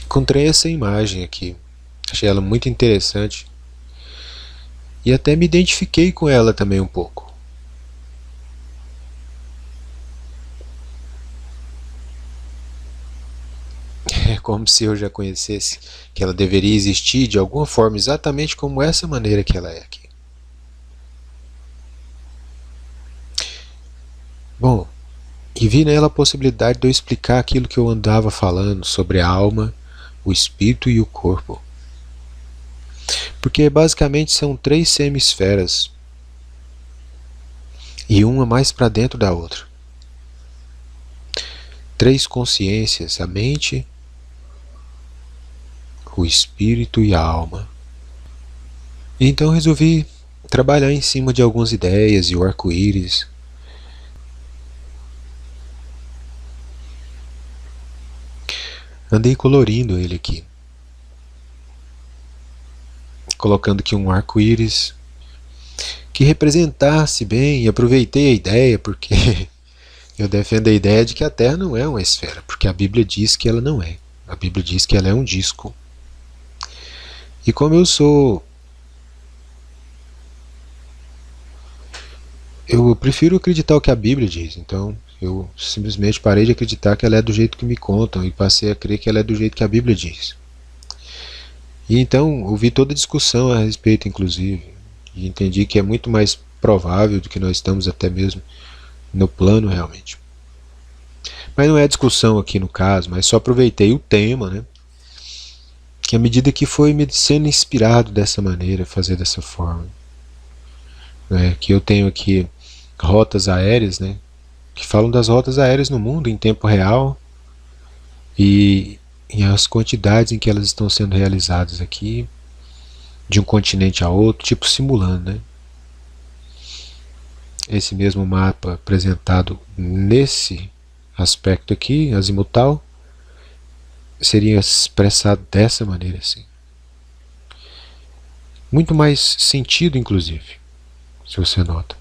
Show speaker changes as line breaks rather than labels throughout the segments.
encontrei essa imagem aqui, achei ela muito interessante e até me identifiquei com ela também um pouco. É como se eu já conhecesse que ela deveria existir de alguma forma, exatamente como essa maneira que ela é aqui. Bom, e vi nela a possibilidade de eu explicar aquilo que eu andava falando sobre a alma, o espírito e o corpo. Porque basicamente são três semisferas e uma mais para dentro da outra. Três consciências, a mente, o espírito e a alma. Então resolvi trabalhar em cima de algumas ideias e o arco-íris. Andei colorindo ele aqui, colocando aqui um arco-íris que representasse bem, e aproveitei a ideia porque eu defendo a ideia de que a Terra não é uma esfera, porque a Bíblia diz que ela não é. A Bíblia diz que ela é um disco. E como eu prefiro acreditar o que a Bíblia diz, então eu simplesmente parei de acreditar que ela é do jeito que me contam e passei a crer que ela é do jeito que a Bíblia diz. E então ouvi toda a discussão a respeito, inclusive, e entendi que é muito mais provável do que nós estamos até mesmo no plano realmente. Mas não é discussão aqui no caso, mas só aproveitei o tema, né? Que à medida que foi me sendo inspirado dessa maneira, fazer dessa forma, né? Que eu tenho aqui rotas aéreas, né? Que falam das rotas aéreas no mundo em tempo real e as quantidades em que elas estão sendo realizadas aqui, de um continente a outro, tipo simulando, né? Esse mesmo mapa apresentado nesse aspecto aqui, azimutal, seria expressado dessa maneira assim. Muito mais sentido, inclusive, se você nota.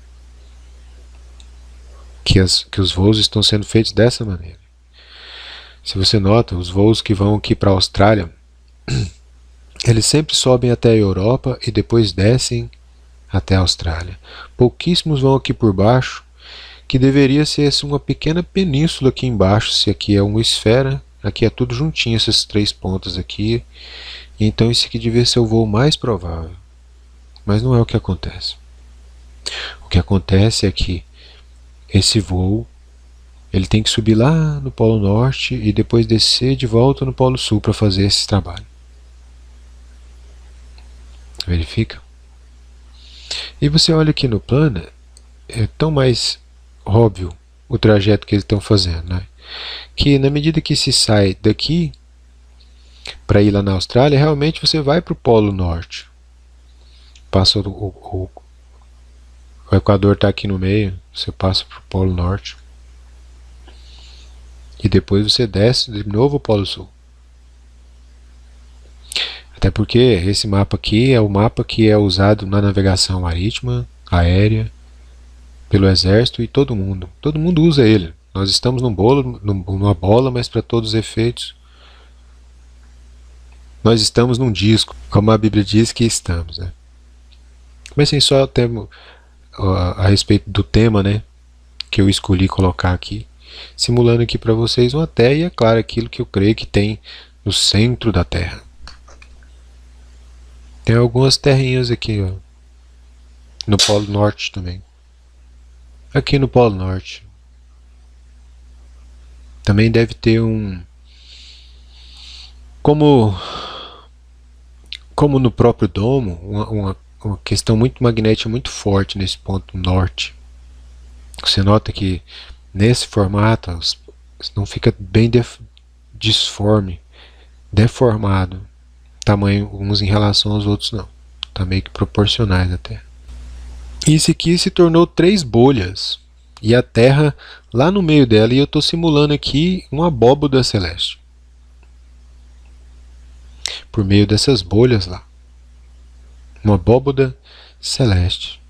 Que os voos estão sendo feitos dessa maneira. Se você nota, os voos que vão aqui para a Austrália, eles sempre sobem até a Europa e depois descem até a Austrália. Pouquíssimos vão aqui por baixo, que deveria ser assim, uma pequena península aqui embaixo, se aqui é uma esfera, aqui é tudo juntinho, essas três pontas aqui. Então esse aqui devia ser o voo mais provável. Mas não é o que acontece. O que acontece é que esse voo ele tem que subir lá no Polo Norte e depois descer de volta no Polo Sul para fazer esse trabalho. Verifica? E você olha aqui no plano, é tão mais óbvio o trajeto que eles estão fazendo, né? Que na medida que se sai daqui para ir lá na Austrália, realmente você vai para o Polo Norte. Passa o Equador está aqui no meio, você passa para o Polo Norte. E depois você desce de novo o Polo Sul. Até porque esse mapa aqui é o mapa que é usado na navegação marítima, aérea, pelo exército e todo mundo. Todo mundo usa ele. Nós estamos numa bola, mas para todos os efeitos, nós estamos num disco, como a Bíblia diz que estamos, né? Mas sem só termo a respeito do tema, né, que eu escolhi colocar aqui, simulando aqui para vocês uma Terra e é claro aquilo que eu creio que tem no centro da Terra. Tem algumas terrinhas aqui, ó, no Polo Norte também. Aqui no Polo Norte também deve ter como no próprio domo, uma questão muito magnética muito forte nesse ponto norte. Você nota que nesse formato não fica bem disforme, deformado, tamanho uns em relação aos outros não, está meio que proporcionais até. Isso aqui se tornou três bolhas e a Terra lá no meio dela, e eu estou simulando aqui uma abóboda celeste por meio dessas bolhas lá, uma abóboda celeste.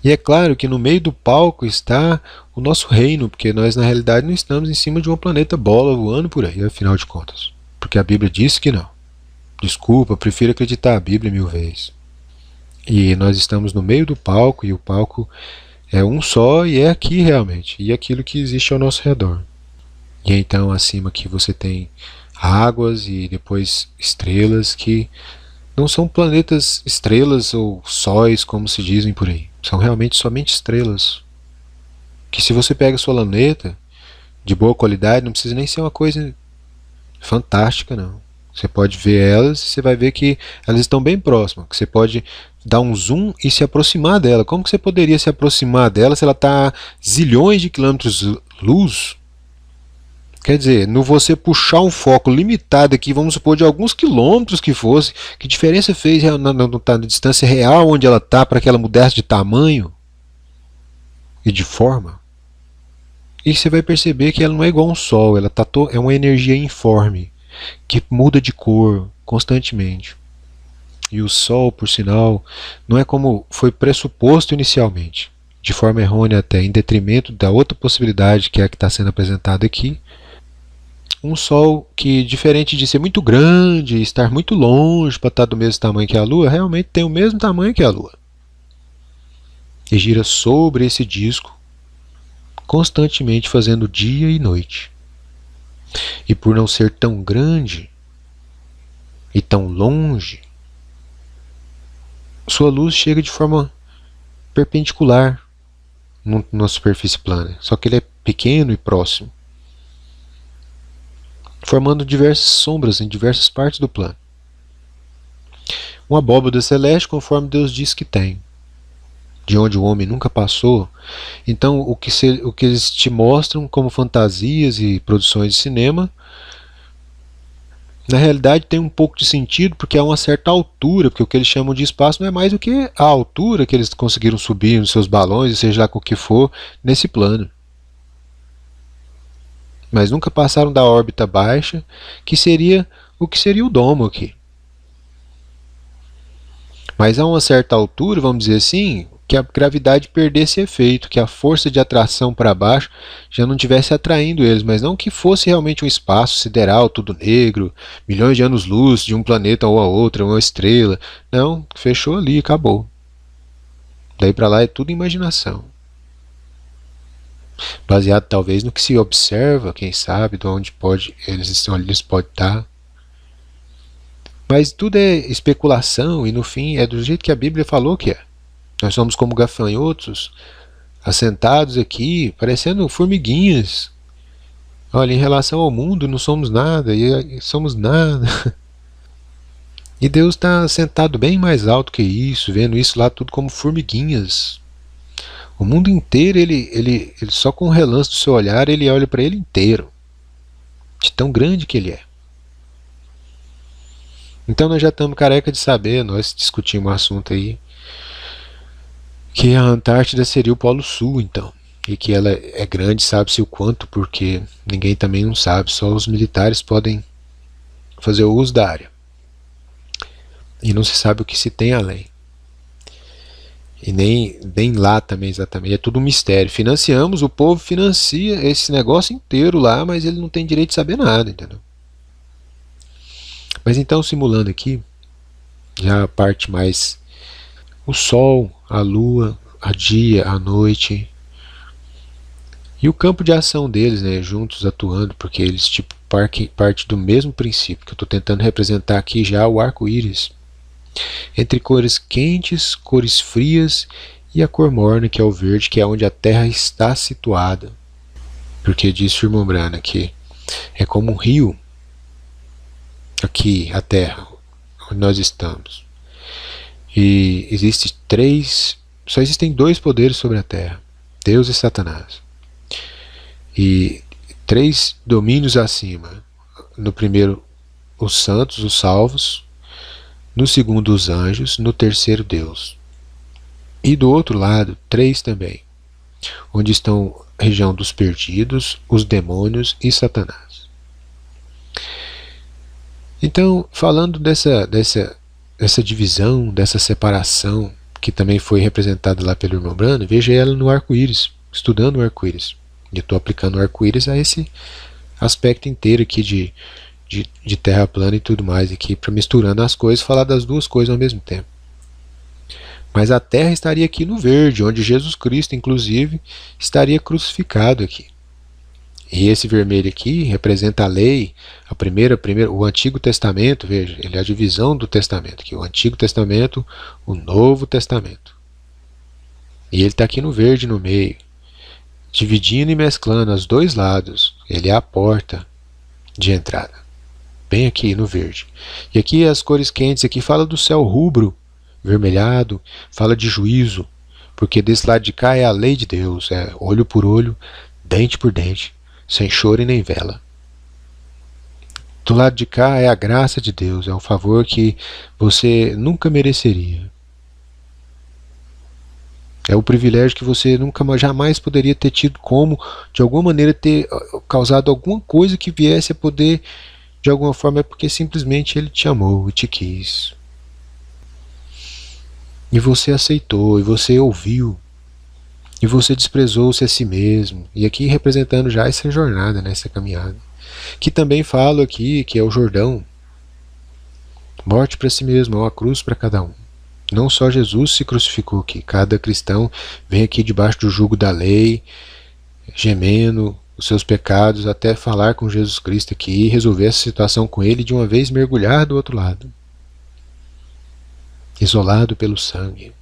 E é claro que no meio do palco está o nosso reino, porque nós na realidade não estamos em cima de uma planeta bola voando por aí, afinal de contas. porque a Bíblia diz que não. Desculpa, eu prefiro acreditar a Bíblia 1000 vezes. E nós estamos no meio do palco, e o palco é um só, e é aqui realmente, e aquilo que existe ao nosso redor. E então acima aqui você tem águas e depois estrelas que não são planetas, estrelas ou sóis, como se dizem por aí. São realmente somente estrelas. Que se você pega sua laneta de boa qualidade, não precisa nem ser uma coisa fantástica, não. Você pode ver elas e você vai ver que elas estão bem próximas. Que você pode dar um zoom e se aproximar dela. Como que você poderia se aproximar dela se ela está a zilhões de quilômetros-luz? Quer dizer, no você puxar um foco limitado aqui, vamos supor, de alguns quilômetros que fosse, que diferença fez na distância real onde ela está para que ela mudasse de tamanho e de forma? E você vai perceber que ela não é igual a um sol, ela é uma energia informe, que muda de cor constantemente. E o sol, por sinal, não é como foi pressuposto inicialmente, de forma errônea até, em detrimento da outra possibilidade que é a que está sendo apresentada aqui. Um Sol que, diferente de ser muito grande e estar muito longe para estar do mesmo tamanho que a Lua, realmente tem o mesmo tamanho que a Lua. E gira sobre esse disco, constantemente fazendo dia e noite. E por não ser tão grande e tão longe, sua luz chega de forma perpendicular na superfície plana, só que ele é pequeno e próximo, formando diversas sombras em diversas partes do plano. Uma abóbada celeste conforme Deus diz que tem, de onde o homem nunca passou. Então o que eles te mostram como fantasias e produções de cinema, na realidade tem um pouco de sentido, porque há uma certa altura, porque o que eles chamam de espaço não é mais do que a altura que eles conseguiram subir nos seus balões, seja lá com o que for, nesse plano. Mas nunca passaram da órbita baixa, que seria o que seria o domo aqui. Mas a uma certa altura, vamos dizer assim, que a gravidade perdesse efeito, que a força de atração para baixo já não estivesse atraindo eles, mas não que fosse realmente um espaço sideral, tudo negro, milhões de anos-luz de um planeta ou a outra, uma estrela. Não, fechou ali, acabou. Daí para lá é tudo imaginação. Baseado talvez no que se observa, quem sabe, de onde eles podem estar. Mas tudo é especulação e no fim é do jeito que a Bíblia falou que é. Nós somos como gafanhotos, assentados aqui, parecendo formiguinhas. Olha, em relação ao mundo não somos nada, e somos nada. E Deus está sentado bem mais alto que isso, vendo isso lá tudo como formiguinhas. O mundo inteiro, ele só com o relance do seu olhar, ele olha para ele inteiro. De tão grande que ele é. Então nós já estamos careca de saber, nós discutimos um assunto aí, que a Antártida seria o Polo Sul, então. E que ela é grande, sabe-se o quanto, porque ninguém também não sabe, só os militares podem fazer o uso da área. E não se sabe o que se tem além. E nem lá também exatamente, é tudo um mistério. Financiamos, o povo financia esse negócio inteiro lá, mas ele não tem direito de saber nada, entendeu? Mas então, simulando aqui, já a parte mais... o Sol, a Lua, a dia, a noite. E o campo de ação deles, né, juntos atuando, porque eles tipo parte do mesmo princípio, que eu estou tentando representar aqui já o arco-íris. Entre cores quentes, cores frias e a cor morna, que é o verde, que é onde a Terra está situada. Porque diz Firmombrana que é como um rio, aqui, a Terra, onde nós estamos. E só existem dois poderes sobre a Terra, Deus e Satanás. E 3 domínios acima. No primeiro, os santos, os salvos. No segundo, os anjos. No terceiro, Deus. E do outro lado, 3 também, onde estão a região dos perdidos, os demônios e Satanás. Então, falando dessa divisão, dessa separação, que também foi representada lá pelo irmão Brano, veja ela no arco-íris, estudando o arco-íris. E eu estou aplicando o arco-íris a esse aspecto inteiro aqui de de terra plana e tudo mais aqui, para misturando as coisas, falar das duas coisas ao mesmo tempo. Mas a terra estaria aqui no verde, onde Jesus Cristo, inclusive, estaria crucificado aqui. E esse vermelho aqui representa a lei, o Antigo Testamento, veja, ele é a divisão do Testamento, aqui, o Antigo Testamento, o Novo Testamento. E ele está aqui no verde no meio, dividindo e mesclando os dois lados. Ele é a porta de entrada, bem aqui no verde. E aqui as cores quentes, aqui fala do céu rubro, vermelhado, fala de juízo, porque desse lado de cá é a lei de Deus, é olho por olho, dente por dente, sem choro e nem vela. Do lado de cá é a graça de Deus, é um favor que você nunca mereceria. É o privilégio que você nunca jamais poderia ter tido como, de alguma maneira, ter causado alguma coisa que viesse a poder, de alguma forma, é porque simplesmente Ele te amou e te quis. E você aceitou, e você ouviu, e você desprezou-se a si mesmo. E aqui representando já essa jornada, né, essa caminhada. Que também falo aqui, que é o Jordão. Morte para si mesmo, é uma cruz para cada um. Não só Jesus se crucificou aqui, cada cristão vem aqui debaixo do jugo da lei, gemendo os seus pecados, até falar com Jesus Cristo aqui e resolver essa situação com Ele, de uma vez mergulhar do outro lado, isolado pelo sangue.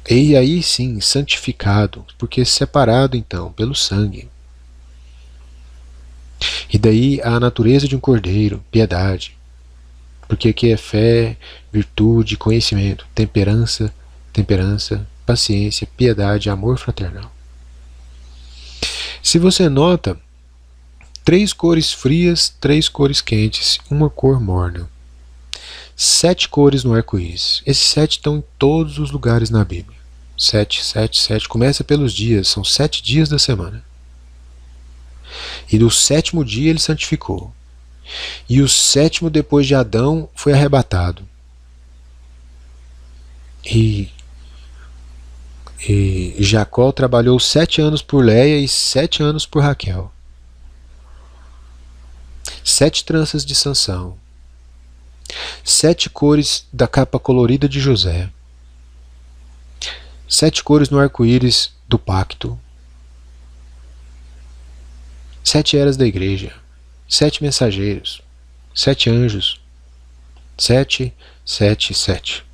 E aí sim, santificado, porque separado então pelo sangue. E daí a natureza de um cordeiro, piedade, porque aqui é fé, virtude, conhecimento, temperança, paciência, piedade, amor fraternal. Se você nota, 3 cores frias, 3 cores quentes, uma cor morna. 7 cores no arco-íris. Esses 7 estão em todos os lugares na Bíblia. 7, 7, 7. Começa pelos dias, são 7 dias da semana. E no 7º dia ele santificou. E o 7º depois de Adão foi arrebatado. E Jacó trabalhou 7 anos por Leia e 7 anos por Raquel. 7 tranças de Sansão. 7 cores da capa colorida de José. 7 cores no arco-íris do pacto. 7 eras da igreja. 7 mensageiros. 7 anjos. 7, 7, 7.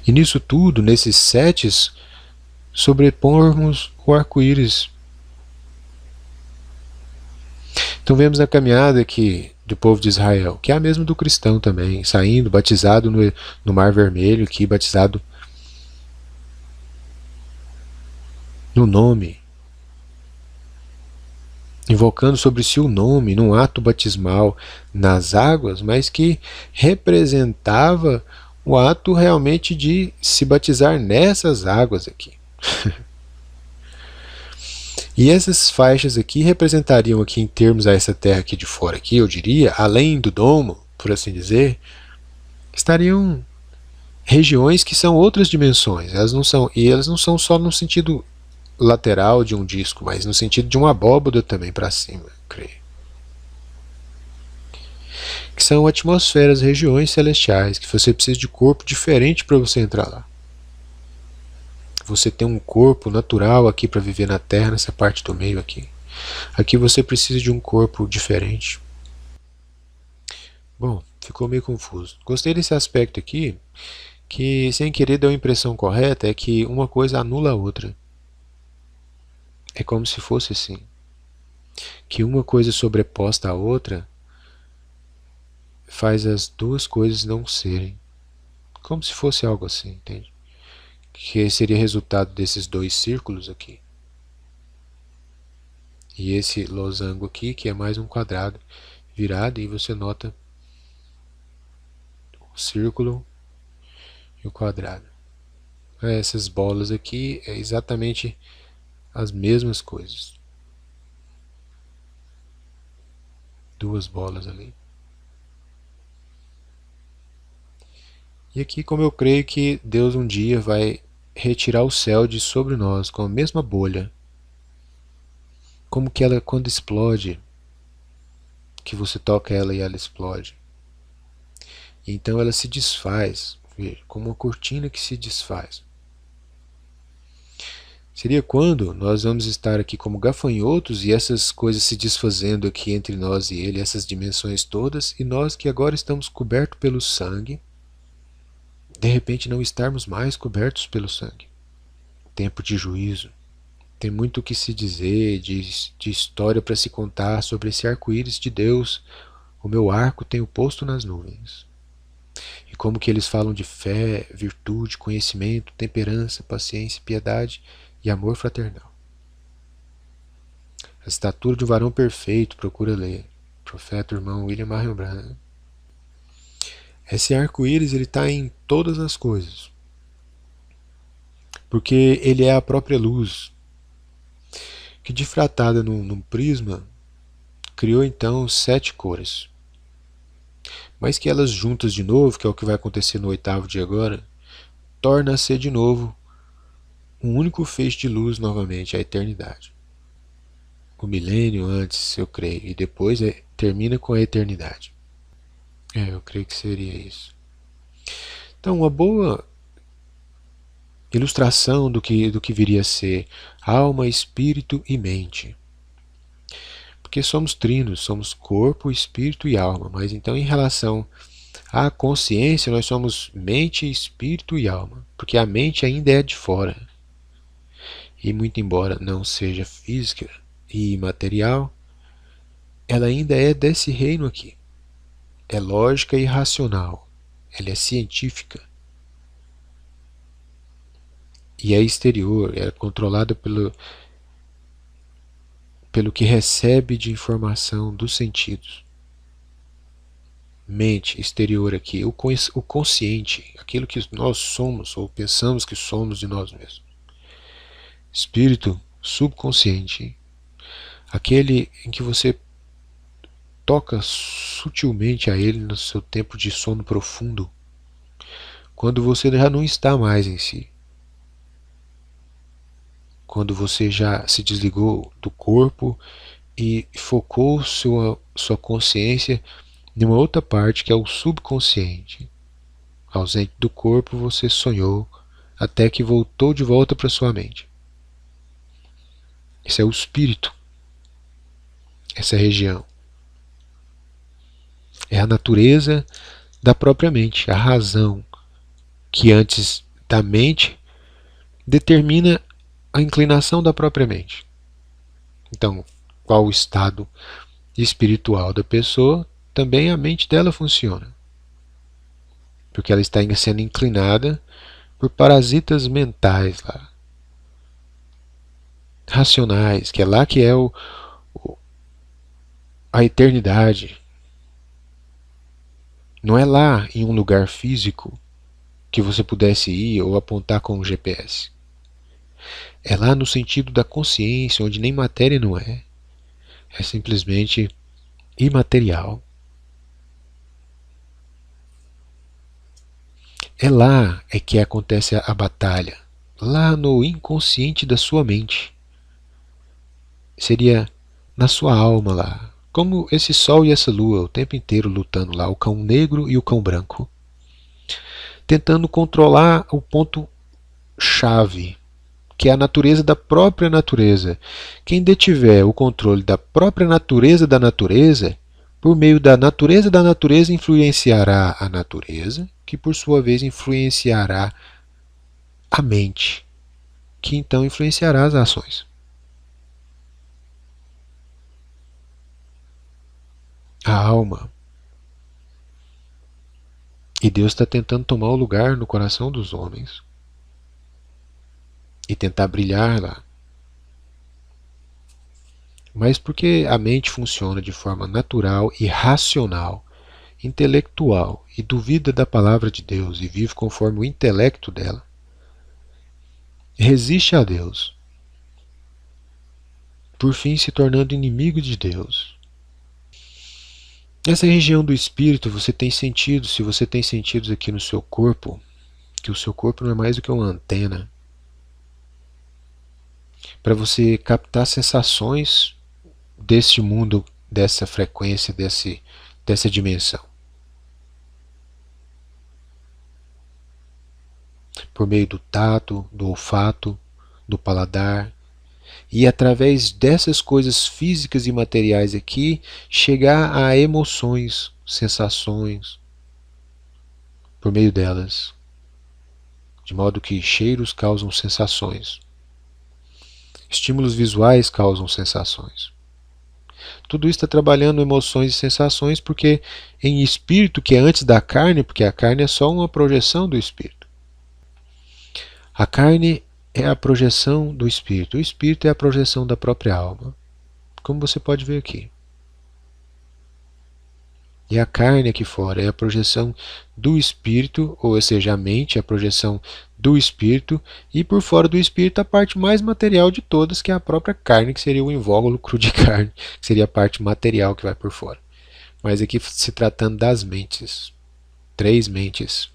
E nisso tudo, nesses 7, sobrepormos o arco-íris. Então vemos a caminhada aqui do povo de Israel, que é a mesma do cristão também, saindo, batizado no Mar Vermelho, aqui batizado no nome, invocando sobre si o nome, num ato batismal nas águas, mas que representava o ato realmente de se batizar nessas águas aqui. E essas faixas aqui representariam aqui, em termos a essa terra aqui de fora, aqui, eu diria, além do domo, por assim dizer, estariam regiões que são outras dimensões. Elas não são só no sentido lateral de um disco, mas no sentido de uma abóboda também para cima, creio. Que são atmosferas, regiões celestiais, que você precisa de corpo diferente para você entrar lá. Você tem um corpo natural aqui para viver na Terra, nessa parte do meio aqui. Aqui você precisa de um corpo diferente. Bom, ficou meio confuso. Gostei desse aspecto aqui, que sem querer deu a impressão correta, é que uma coisa anula a outra. É como se fosse assim, que uma coisa sobreposta à outra faz as duas coisas não serem. Como se fosse algo assim, entende? Que seria resultado desses 2 círculos aqui. E esse losango aqui, que é mais um quadrado virado, e você nota o círculo e o quadrado. Essas bolas aqui é exatamente as mesmas coisas. 2 bolas ali. E aqui, como eu creio que Deus um dia vai retirar o céu de sobre nós com a mesma bolha, como que ela, quando explode, que você toca ela e ela explode. Então ela se desfaz, como uma cortina que se desfaz. Seria quando nós vamos estar aqui como gafanhotos e essas coisas se desfazendo aqui entre nós e ele, essas dimensões todas, e nós que agora estamos cobertos pelo sangue, de repente não estarmos mais cobertos pelo sangue. Tempo de juízo. Tem muito o que se dizer, de história para se contar sobre esse arco-íris de Deus. O meu arco tenho posto nas nuvens. E como que eles falam de fé, virtude, conhecimento, temperança, paciência, piedade e amor fraternal. A estatura de um varão perfeito, procura ler. Profeta, irmão William Marion Branham. Esse arco-íris ele está em todas as coisas. Porque ele é a própria luz, que difratada num prisma, criou então 7 cores. Mas que elas juntas de novo, que é o que vai acontecer no 8º dia agora, torna a ser de novo um único feixe de luz novamente, a eternidade. O milênio antes, eu creio, e depois termina com a eternidade. Eu creio que seria isso. Então, uma boa ilustração do que viria a ser alma, espírito e mente. Porque somos trinos, somos corpo, espírito e alma, mas então em relação à consciência nós somos mente, espírito e alma, porque a mente ainda é de fora. E muito embora não seja física e imaterial, ela ainda é desse reino aqui. É lógica e racional, ela é científica. E é exterior, é controlada pelo que recebe de informação dos sentidos. Mente exterior aqui, o consciente, aquilo que nós somos ou pensamos que somos de nós mesmos. Espírito subconsciente, aquele em que você toca sutilmente a ele no seu tempo de sono profundo, quando você já não está mais em si. Quando você já se desligou do corpo e focou sua consciência em uma outra parte que é o subconsciente. Ausente do corpo, você sonhou até que voltou de volta para sua mente. Esse é o espírito. Essa região. É a natureza da própria mente, a razão que antes da mente determina a inclinação da própria mente. Então, qual o estado espiritual da pessoa, também a mente dela funciona. Porque ela está sendo inclinada por parasitas mentais lá. Racionais, que é lá que é a eternidade. Não é lá em um lugar físico que você pudesse ir ou apontar com um GPS. É lá no sentido da consciência, onde nem matéria não é. É simplesmente imaterial. É lá é que acontece a batalha. Lá no inconsciente da sua mente. Seria na sua alma lá. Como esse sol e essa lua o tempo inteiro lutando lá, o cão negro e o cão branco. Tentando controlar o ponto chave, que é a natureza da própria natureza. Quem detiver o controle da própria natureza da natureza, por meio da natureza influenciará a natureza, que por sua vez influenciará a mente, que então influenciará as ações. A alma. E Deus está tentando tomar o lugar no coração dos homens e tentar brilhar lá. Mas porque a mente funciona de forma natural e racional, intelectual, e duvida da palavra de Deus e vive conforme o intelecto dela, resiste a Deus, por fim se tornando inimigo de Deus. Essa região do espírito, você tem sentidos, se você tem sentidos aqui no seu corpo, que o seu corpo não é mais do que uma antena, para você captar sensações desse mundo, dessa frequência, dessa dimensão. Por meio do tato, do olfato, do paladar, e através dessas coisas físicas e materiais aqui, chegar a emoções, sensações, por meio delas. De modo que cheiros causam sensações. Estímulos visuais causam sensações. Tudo isso está trabalhando emoções e sensações porque em espírito, que é antes da carne, porque a carne é só uma projeção do espírito. A carne é a projeção do espírito. O espírito é a projeção da própria alma. Como você pode ver aqui. E a carne aqui fora é a projeção do espírito, ou seja, a mente é a projeção do espírito, e por fora do espírito a parte mais material de todas, que é a própria carne, que seria o invólucro de carne, que seria a parte material que vai por fora. Mas aqui se tratando das mentes. 3 mentes.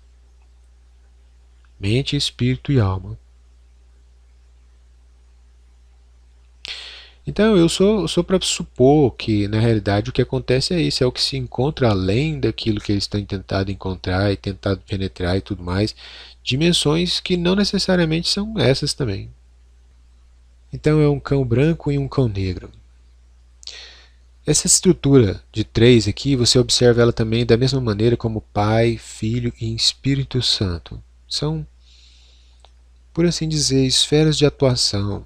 Mente, espírito e alma. Então eu sou para supor que na realidade o que acontece é isso, é o que se encontra além daquilo que eles têm tentado encontrar e tentado penetrar e tudo mais, dimensões que não necessariamente são essas também. Então é um cão branco e um cão negro. Essa estrutura de 3 aqui, você observa ela também da mesma maneira como Pai, Filho e Espírito Santo. São, por assim dizer, esferas de atuação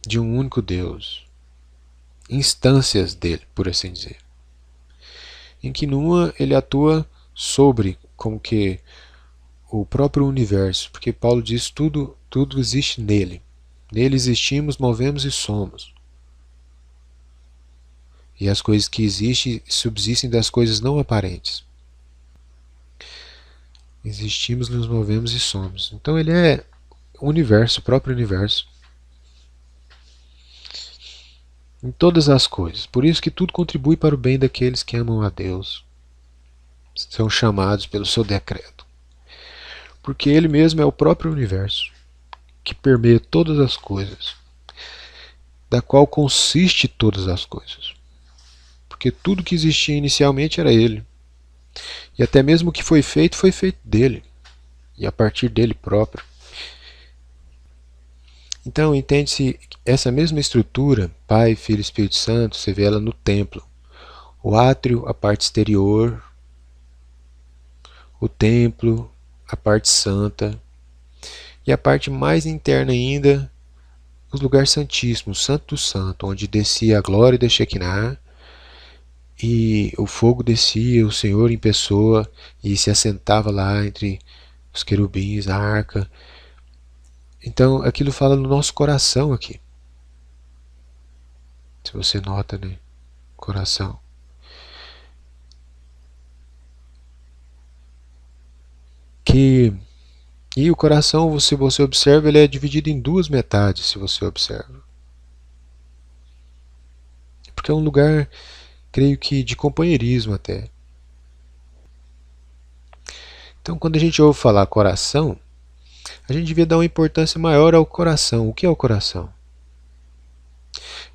de um único Deus, instâncias dele, por assim dizer, em que numa ele atua sobre, como que o próprio universo, porque Paulo diz tudo existe nele, nele existimos, movemos e somos, e as coisas que existem subsistem das coisas não aparentes. Existimos, nos movemos e somos. Então ele é o universo, o próprio universo, em todas as coisas. Por isso que tudo contribui para o bem daqueles que amam a Deus. São chamados pelo seu decreto. Porque ele mesmo é o próprio universo, que permeia todas as coisas, da qual consiste todas as coisas. Porque tudo que existia inicialmente era ele. E até mesmo o que foi feito dele. E a partir dele próprio. Então entende-se essa mesma estrutura, Pai, Filho e Espírito Santo, você vê ela no templo. O átrio, a parte exterior, o templo, a parte santa, e a parte mais interna ainda, os lugares santíssimos, o Santo do Santo, onde descia a glória da Shekinah, e o fogo descia, o Senhor em pessoa, e se assentava lá entre os querubins, a arca. Então aquilo fala no nosso coração aqui. Se você nota, né? Coração. E o coração, se você observa, ele é dividido em 2 metades, se você observa. Porque é um lugar, creio que, de companheirismo até. Então quando a gente ouve falar coração, a gente devia dar uma importância maior ao coração. O que é o coração?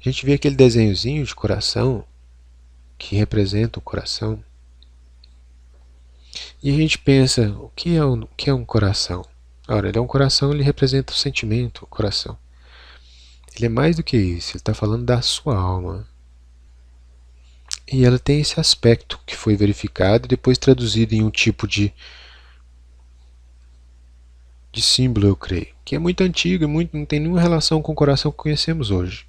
A gente vê aquele desenhozinho de coração, que representa o coração, e a gente pensa, o que é um coração? Ora, ele é um coração, ele representa o sentimento, o coração. Ele é mais do que isso, ele está falando da sua alma. E ela tem esse aspecto que foi verificado e depois traduzido em um tipo de símbolo, eu creio, que é muito antigo e não tem nenhuma relação com o coração que conhecemos hoje,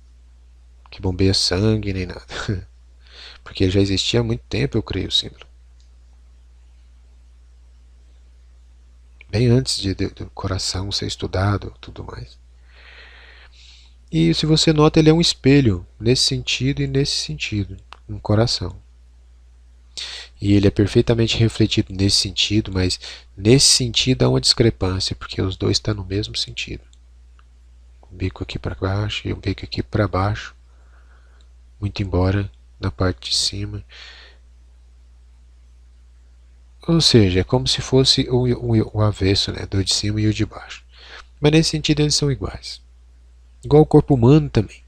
que bombeia sangue nem nada, porque ele já existia há muito tempo, eu creio, o símbolo. Bem antes do coração ser estudado tudo mais. E se você nota, ele é um espelho nesse sentido e nesse sentido, um coração. E ele é perfeitamente refletido nesse sentido, mas nesse sentido há uma discrepância, porque os dois estão no mesmo sentido. O bico aqui para baixo e o bico aqui para baixo, muito embora na parte de cima. Ou seja, é como se fosse o avesso, né, do de cima e o de baixo. Mas nesse sentido eles são iguais. Igual o corpo humano também.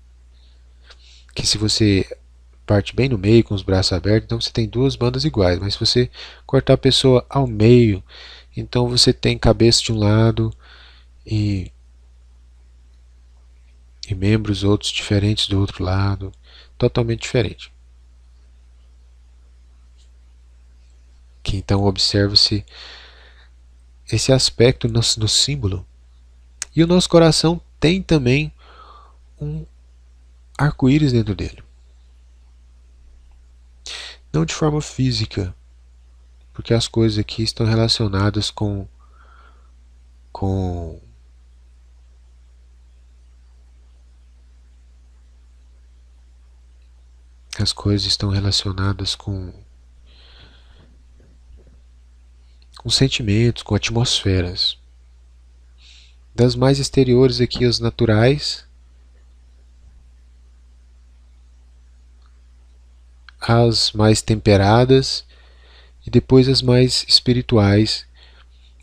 que se você parte bem no meio com os braços abertos, então você tem duas bandas iguais, mas se você cortar a pessoa ao meio, então você tem cabeça de um lado e membros outros diferentes do outro lado, totalmente diferente. Que então observa-se esse aspecto no símbolo. E o nosso coração tem também um arco-íris dentro dele. Não de forma física, porque as coisas aqui estão relacionadas com as coisas estão relacionadas com sentimentos, com atmosferas. Das mais exteriores aqui, as naturais, as mais temperadas e depois as mais espirituais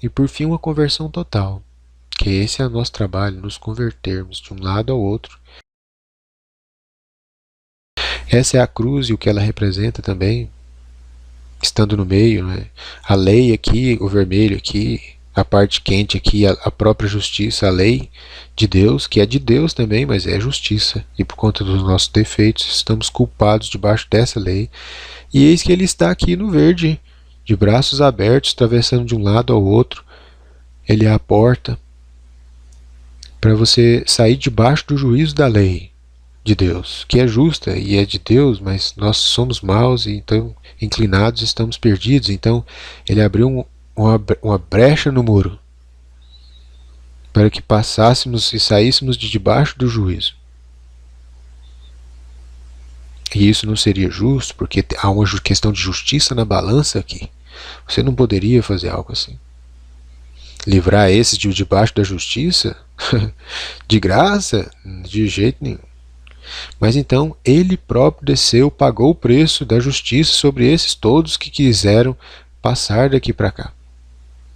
e por fim uma conversão total, que esse é o nosso trabalho, nos convertermos de um lado ao outro. Essa é a cruz e o que ela representa também, estando no meio, né? A lei aqui, o vermelho aqui, a parte quente aqui, a própria justiça, a lei de Deus, que é de Deus também, mas é justiça, e por conta dos nossos defeitos estamos culpados debaixo dessa lei, e eis que ele está aqui no verde, de braços abertos, atravessando de um lado ao outro. Ele é a porta para você sair debaixo do juízo da lei de Deus, que é justa e é de Deus, mas nós somos maus e então inclinados estamos perdidos. Então ele abriu uma brecha no muro para que passássemos e saíssemos de debaixo do juízo. E isso não seria justo, porque há uma questão de justiça na balança aqui. Você não poderia fazer algo assim. Livrar esses de debaixo da justiça? De graça? De jeito nenhum. Mas então ele próprio desceu, pagou o preço da justiça sobre esses todos que quiseram passar daqui para cá.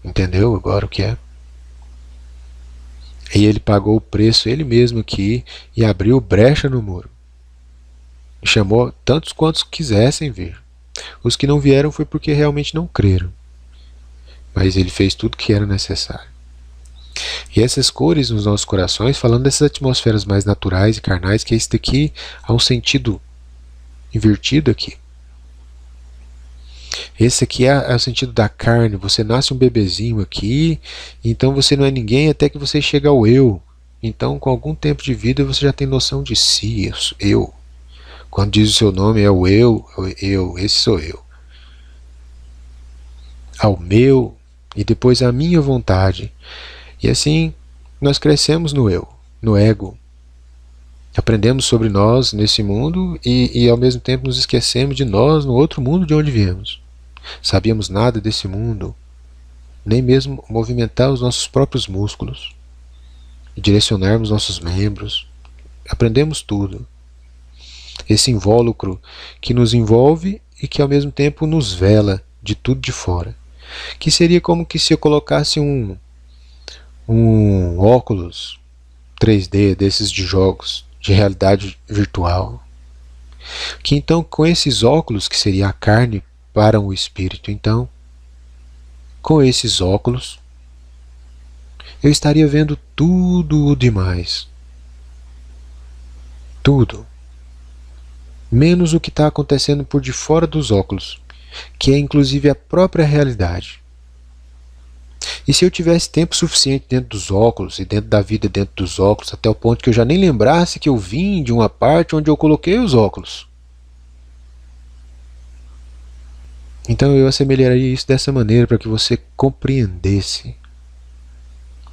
Entendeu agora o que é? E ele pagou o preço ele mesmo aqui e abriu brecha no muro. E chamou tantos quantos quisessem vir. Os que não vieram foi porque realmente não creram. Mas ele fez tudo que era necessário. E essas cores nos nossos corações, falando dessas atmosferas mais naturais e carnais, que esse daqui há um sentido invertido aqui. Esse aqui é o sentido da carne. Você nasce um bebezinho aqui, então você não é ninguém até que você chega ao eu. Então, com algum tempo de vida, você já tem noção de si, eu. Quando diz o seu nome, é o eu, esse sou eu. Ao meu, e depois à minha vontade. E assim, nós crescemos no eu, no ego. Aprendemos sobre nós nesse mundo e ao mesmo tempo nos esquecemos de nós no outro mundo de onde viemos. Sabíamos nada desse mundo, nem mesmo movimentar os nossos próprios músculos, e direcionarmos nossos membros. Aprendemos tudo. Esse invólucro que nos envolve e que ao mesmo tempo nos vela de tudo de fora. Que seria como que se eu colocasse um óculos 3D desses de jogos, de realidade virtual. Que então com esses óculos, que seria a carne para o espírito, então, com esses óculos, eu estaria vendo tudo o demais. Tudo. Menos o que está acontecendo por de fora dos óculos, que é inclusive a própria realidade. E se eu tivesse tempo suficiente dentro dos óculos e dentro da vida dentro dos óculos, até o ponto que eu já nem lembrasse que eu vim de uma parte onde eu coloquei os óculos. Então eu assemelharia isso dessa maneira para que você compreendesse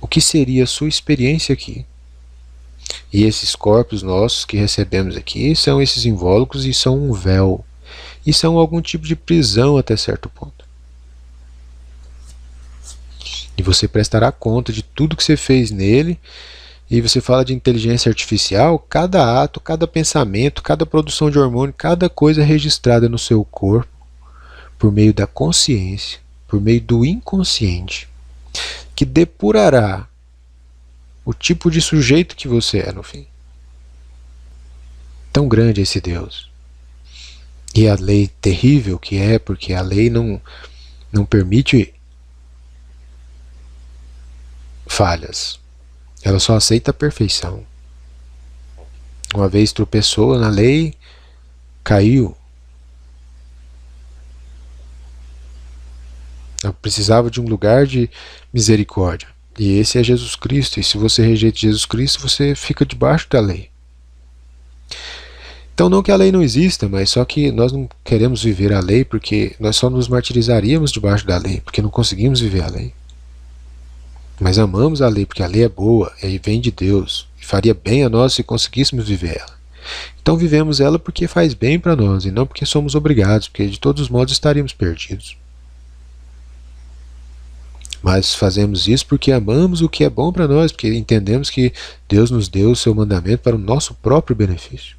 o que seria a sua experiência aqui. E esses corpos nossos que recebemos aqui são esses invólucros e são um véu. E são algum tipo de prisão até certo ponto. E você prestará conta de tudo que você fez nele. E você fala de inteligência artificial, cada ato, cada pensamento, cada produção de hormônio, cada coisa registrada no seu corpo, por meio da consciência, por meio do inconsciente, que depurará o tipo de sujeito que você é no fim. Tão grande é esse Deus. E a lei terrível que é, porque a lei não permite falhas. Ela só aceita a perfeição. Uma vez tropeçou na lei, caiu. Ela precisava de um lugar de misericórdia. E esse é Jesus Cristo. E se você rejeita Jesus Cristo, você fica debaixo da lei. Então não que a lei não exista, mas só que nós não queremos viver a lei porque nós só nos martirizaríamos debaixo da lei, porque não conseguimos viver a lei. Mas amamos a lei porque a lei é boa e vem de Deus. E faria bem a nós se conseguíssemos viver ela. Então vivemos ela porque faz bem para nós e não porque somos obrigados, porque de todos os modos estaríamos perdidos. Mas fazemos isso porque amamos o que é bom para nós, porque entendemos que Deus nos deu o seu mandamento para o nosso próprio benefício.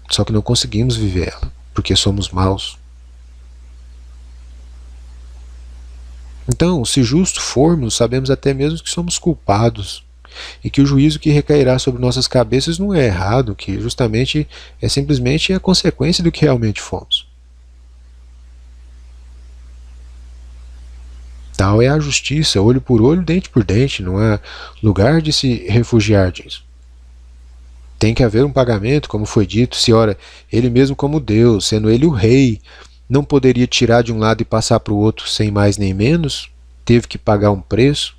Só que não conseguimos viver ela, porque somos maus. Então, se justo formos, sabemos até mesmo que somos culpados, e que o juízo que recairá sobre nossas cabeças não é errado, que justamente é simplesmente a consequência do que realmente fomos. Tal é a justiça, olho por olho, dente por dente, não há lugar de se refugiar disso. Tem que haver um pagamento, como foi dito, se ora, ele mesmo como Deus, sendo ele o rei, não poderia tirar de um lado e passar para o outro sem mais nem menos, teve que pagar um preço.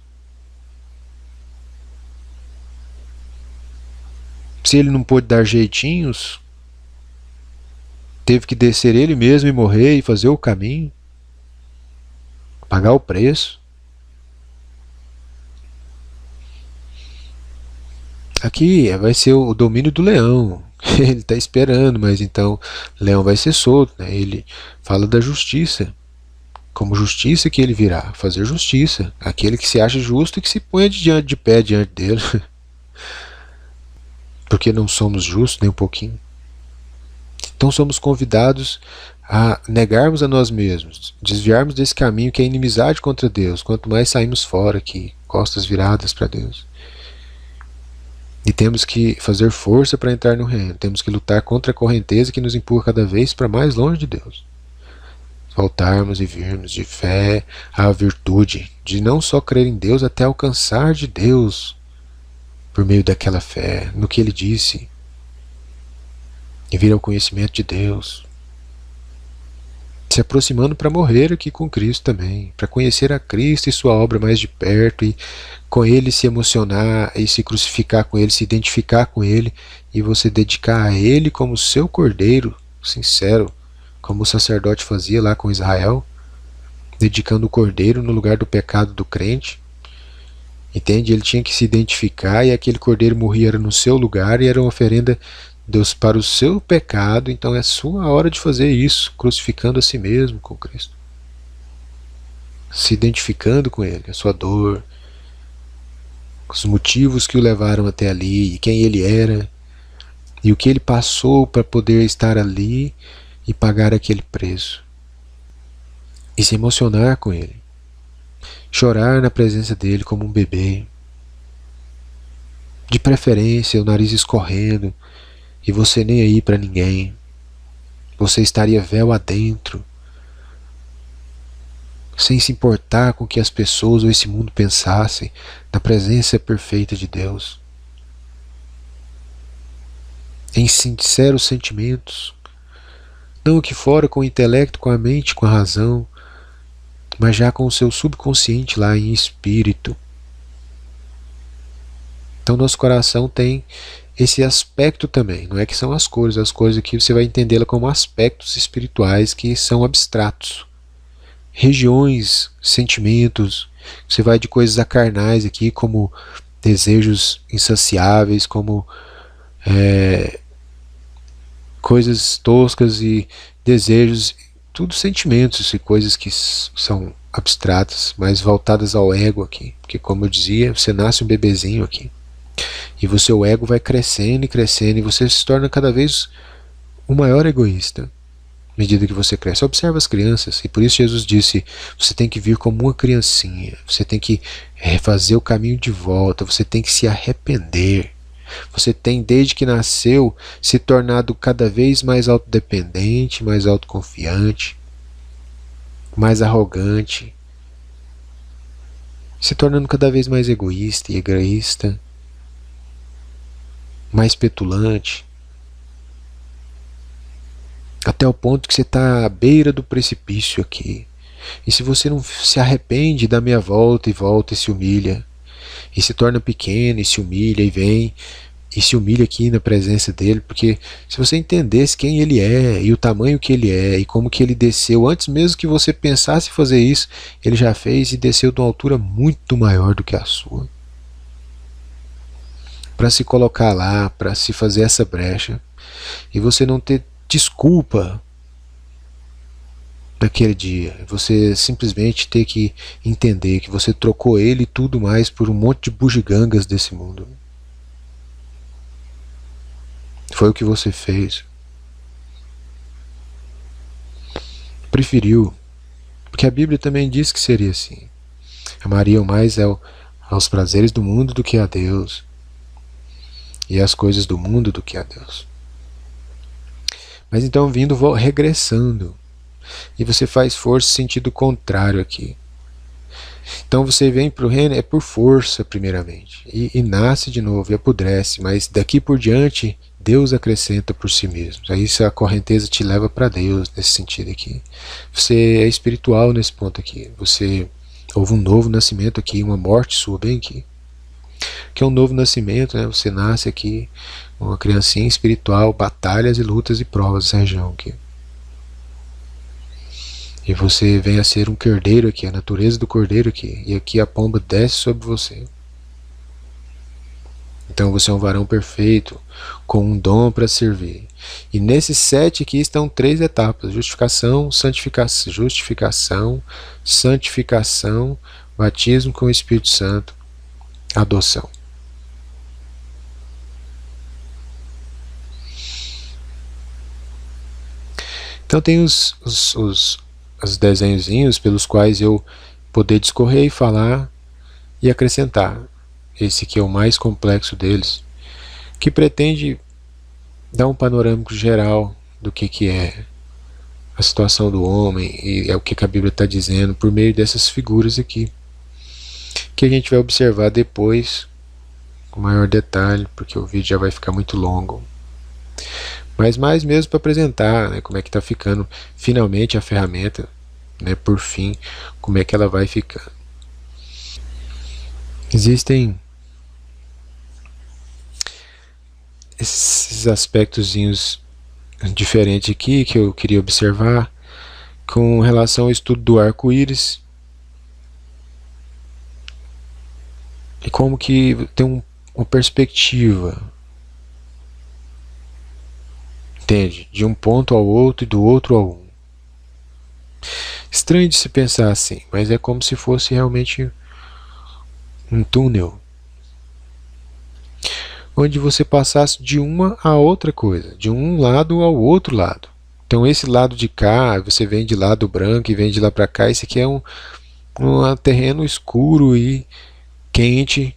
Se ele não pôde dar jeitinhos, teve que descer ele mesmo e morrer e fazer o caminho, pagar o preço. Aqui vai ser o domínio do leão. Ele está esperando, mas então leão vai ser solto, né? Ele fala da justiça, como justiça que ele virá, fazer justiça, aquele que se acha justo e que se ponha de pé diante dele, porque não somos justos nem um pouquinho. Então somos convidados a negarmos a nós mesmos, desviarmos desse caminho que é inimizade contra Deus, quanto mais saímos fora aqui, costas viradas para Deus. E temos que fazer força para entrar no reino. Temos que lutar contra a correnteza que nos empurra cada vez para mais longe de Deus. Voltarmos e virmos de fé à virtude, de não só crer em Deus até alcançar de Deus, por meio daquela fé, no que Ele disse, e vir ao conhecimento de Deus. Se aproximando para morrer aqui com Cristo também, para conhecer a Cristo e sua obra mais de perto, e com Ele se emocionar, e se crucificar com Ele, se identificar com Ele, e você dedicar a Ele como seu cordeiro sincero, como o sacerdote fazia lá com Israel, dedicando o cordeiro no lugar do pecado do crente. Entende? Ele tinha que se identificar, e aquele cordeiro morria era no seu lugar, e era uma oferenda Deus para o seu pecado. Então é sua hora de fazer isso, crucificando a si mesmo com Cristo, se identificando com Ele, a sua dor, os motivos que o levaram até ali, e quem Ele era, e o que Ele passou para poder estar ali e pagar aquele preço, e se emocionar com Ele, chorar na presença dEle como um bebê, de preferência o nariz escorrendo, e você nem aí para ninguém, você estaria véu adentro, sem se importar com o que as pessoas ou esse mundo pensassem, na presença perfeita de Deus, em sinceros sentimentos, não aqui fora com o intelecto, com a mente, com a razão, mas já com o seu subconsciente lá em espírito. Então nosso coração tem esse aspecto também, não é que são as coisas aqui você vai entendê-la como aspectos espirituais que são abstratos, regiões, sentimentos. Você vai de coisas acarnais aqui, como desejos insaciáveis, como coisas toscas e desejos, tudo sentimentos e coisas que são abstratas, mas voltadas ao ego aqui, porque como eu dizia, você nasce um bebezinho aqui, e o seu ego vai crescendo e crescendo, e você se torna cada vez o maior egoísta, à medida que você cresce. Observa as crianças, e por isso Jesus disse, você tem que vir como uma criancinha, você tem que fazer o caminho de volta, você tem que se arrepender. Você tem, desde que nasceu, se tornado cada vez mais autodependente, mais autoconfiante, mais arrogante, se tornando cada vez mais egoísta e egoísta, mais petulante, até o ponto que você está à beira do precipício aqui. E se você não se arrepende, dá meia volta e se humilha, e se torna pequeno e se humilha e vem e se humilha aqui na presença dele, porque se você entendesse quem ele é e o tamanho que ele é e como que ele desceu, antes mesmo que você pensasse em fazer isso, ele já fez e desceu de uma altura muito maior do que a sua, para se colocar lá, para se fazer essa brecha, e você não ter desculpa daquele dia, você simplesmente ter que entender que você trocou ele e tudo mais por um monte de bugigangas desse mundo. Foi o que você fez. Preferiu, porque a Bíblia também diz que seria assim. Amariam mais aos prazeres do mundo do que a Deus, e as coisas do mundo do que a Deus. Mas então vindo regressando, e você faz força em sentido contrário aqui. Então você vem para o reino é por força primeiramente, e nasce de novo e apodrece, mas daqui por diante Deus acrescenta por si mesmo. Aí a correnteza te leva para Deus nesse sentido aqui. Você é espiritual nesse ponto aqui. Houve um novo nascimento aqui, uma morte sua bem aqui, que é um novo nascimento, né? Você nasce aqui, uma criancinha espiritual, batalhas e lutas e provas dessa região aqui. E você vem a ser um cordeiro aqui, a natureza do cordeiro aqui, e aqui a pomba desce sobre você. Então você é um varão perfeito, com um dom para servir. E nesses 7 aqui estão 3 etapas: justificação, santificação, batismo com o Espírito Santo, adoção. Então tem os desenhozinhos pelos quais eu poder discorrer e falar e acrescentar. Esse aqui é o mais complexo deles, que pretende dar um panorâmico geral do que é a situação do homem e é o que a Bíblia está dizendo por meio dessas figuras aqui, que a gente vai observar depois com maior detalhe, porque o vídeo já vai ficar muito longo. Mas mais mesmo para apresentar, né, como é que está ficando finalmente a ferramenta, né, por fim, como é que ela vai ficar. Existem esses aspectozinhos diferentes aqui que eu queria observar com relação ao estudo do arco-íris e como que tem uma perspectiva, entende? De um ponto ao outro e do outro ao um. Estranho de se pensar assim, mas é como se fosse realmente um túnel, onde você passasse de uma a outra coisa, de um lado ao outro lado. Então esse lado de cá, você vem de lá do branco e vem de lá para cá, esse aqui é um terreno escuro e quente.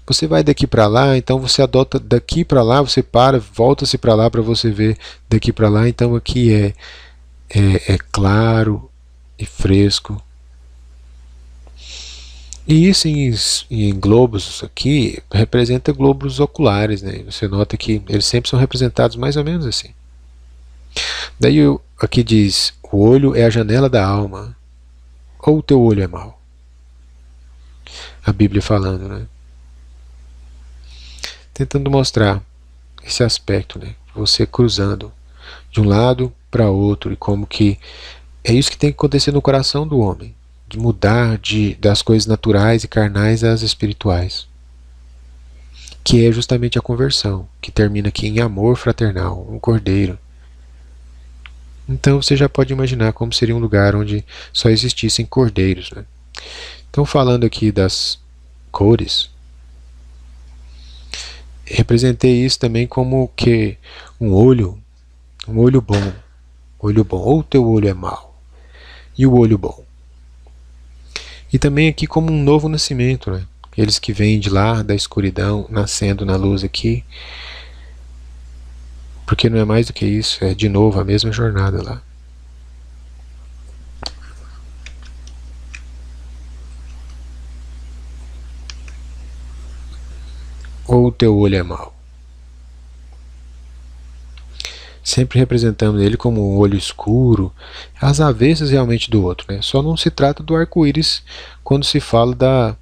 Você vai daqui para lá, então você adota daqui para lá, você para, volta-se para lá para você ver daqui para lá. Então aqui é claro e fresco. E isso em globos aqui representa globos oculares, né? Você nota que eles sempre são representados mais ou menos assim. Daí aqui diz: o olho é a janela da alma, ou o teu olho é mau. A Bíblia falando, né? Tentando mostrar esse aspecto, né? Você cruzando de um lado para outro, e como que é isso que tem que acontecer no coração do homem, de mudar das coisas naturais e carnais às espirituais, que é justamente a conversão, que termina aqui em amor fraternal, um cordeiro. Então você já pode imaginar como seria um lugar onde só existissem cordeiros, né? Então, falando aqui das cores, representei isso também como que um olho bom, ou o teu olho é mau, e o olho bom. E também aqui como um novo nascimento, né? eles que vêm de lá, da escuridão, nascendo na luz aqui, porque não é mais do que isso, é de novo a mesma jornada lá. Ou o teu olho é mau? Sempre representamos ele como um olho escuro, as avessas realmente do outro, né? Só não se trata do arco-íris quando se fala da